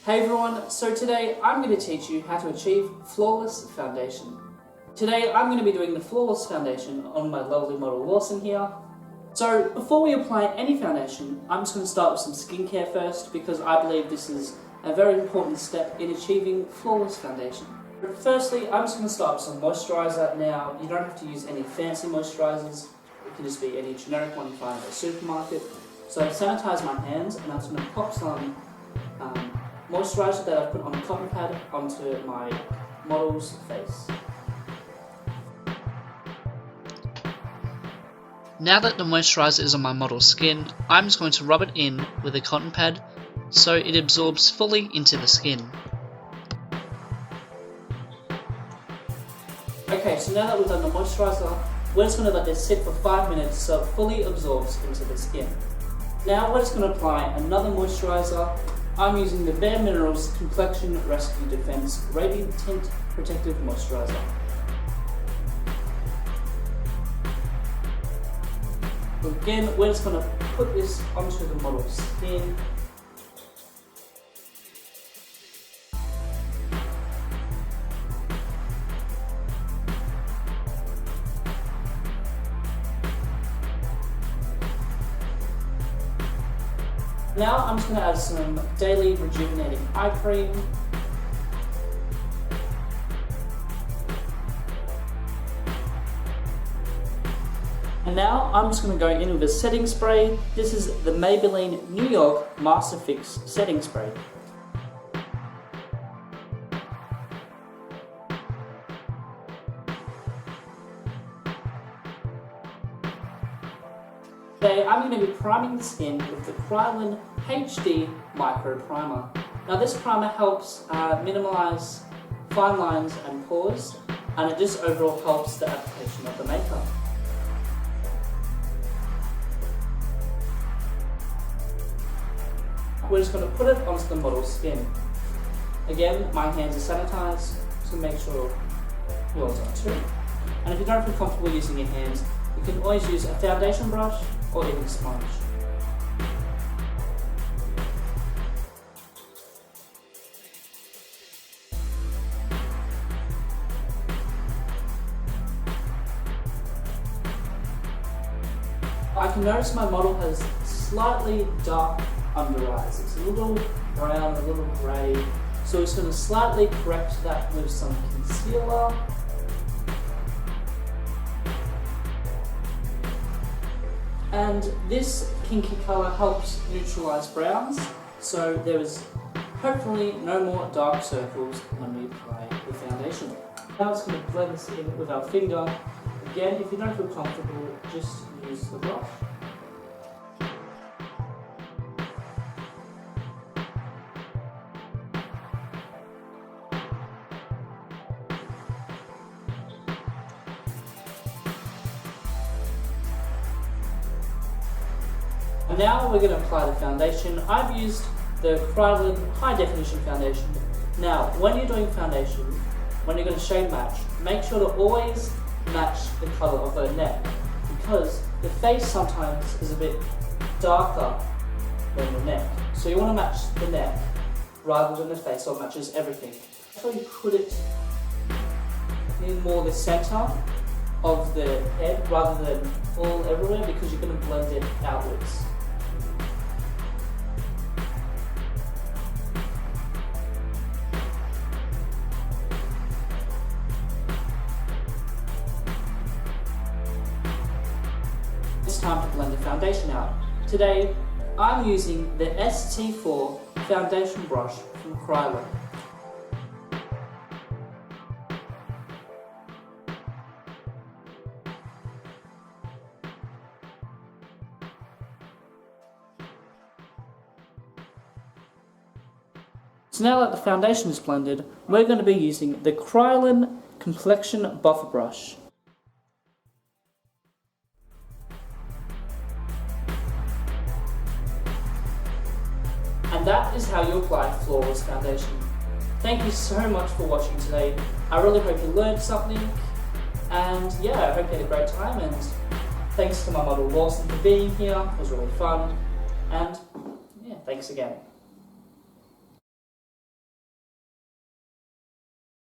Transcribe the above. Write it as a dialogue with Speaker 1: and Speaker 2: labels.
Speaker 1: Hey everyone, so today I'm going to teach you how to achieve flawless foundation. Today I'm going to be doing the flawless foundation on my lovely model Lawson here. So before we apply any foundation, I'm just going to start with some skincare first because I believe this is a very important step in achieving flawless foundation. Firstly, I'm just going to start with some moisturiser. Now, you don't have to use any fancy moisturisers, it can just be any generic one you find at a supermarket. So I sanitize my hands and I'm just going to pop some moisturiser that I've put on a cotton pad onto my model's face.
Speaker 2: Now that the moisturiser is on my model's skin, I'm just going to rub it in with a cotton pad so it absorbs fully into the skin.
Speaker 1: Okay, so now that we've done the moisturiser, we're just going to let this sit for 5 minutes so it fully absorbs into the skin. Now we're just going to apply another moisturiser. I'm using the Bare Minerals Complexion Rescue Defense Radiant Tint Protective Moisturiser. Again, we're just going to put this onto the model's skin. Now I'm just going to add some Daily Rejuvenating Eye Cream. And now I'm just going to go in with a setting spray. This is the Maybelline New York Master Fix Setting Spray. Today I'm going to be priming the skin with the Kryolan HD Micro Primer. Now this primer helps minimise fine lines and pores, and it just overall helps the application of the makeup. We're just going to put it onto the model's skin. Again, my hands are sanitised, so make sure yours are too. And if you don't feel comfortable using your hands, you can always use a foundation brush or even a sponge. I can notice my model has slightly dark under eyes. It's a little brown, a little grey, so it's going to slightly correct that with some concealer. And this pinky colour helps neutralise browns, so there is hopefully no more dark circles when we apply the foundation. Now it's going to blend this in with our finger. Again, if you don't feel comfortable, just use the brush. And now we're going to apply the foundation. I've used the Kryolan High Definition Foundation. Now, when you're doing foundation, when you're going to shade match, make sure to always match the colour of the neck, because the face sometimes is a bit darker than the neck. So you want to match the neck rather than the face, so it matches everything. So you put it in more the centre of the head rather than all everywhere, because you're going to blend it outwards. It's time to blend the foundation out. Today, I'm using the ST4 foundation brush from Kryolan. So now that the foundation is blended, we're going to be using the Kryolan Complexion Buffer Brush. And that is how you apply flawless foundation. Thank you so much for watching today. I really hope you learned something, and yeah, I hope you had a great time, and thanks to my model Lawson for being here. It was really fun, and yeah, thanks again.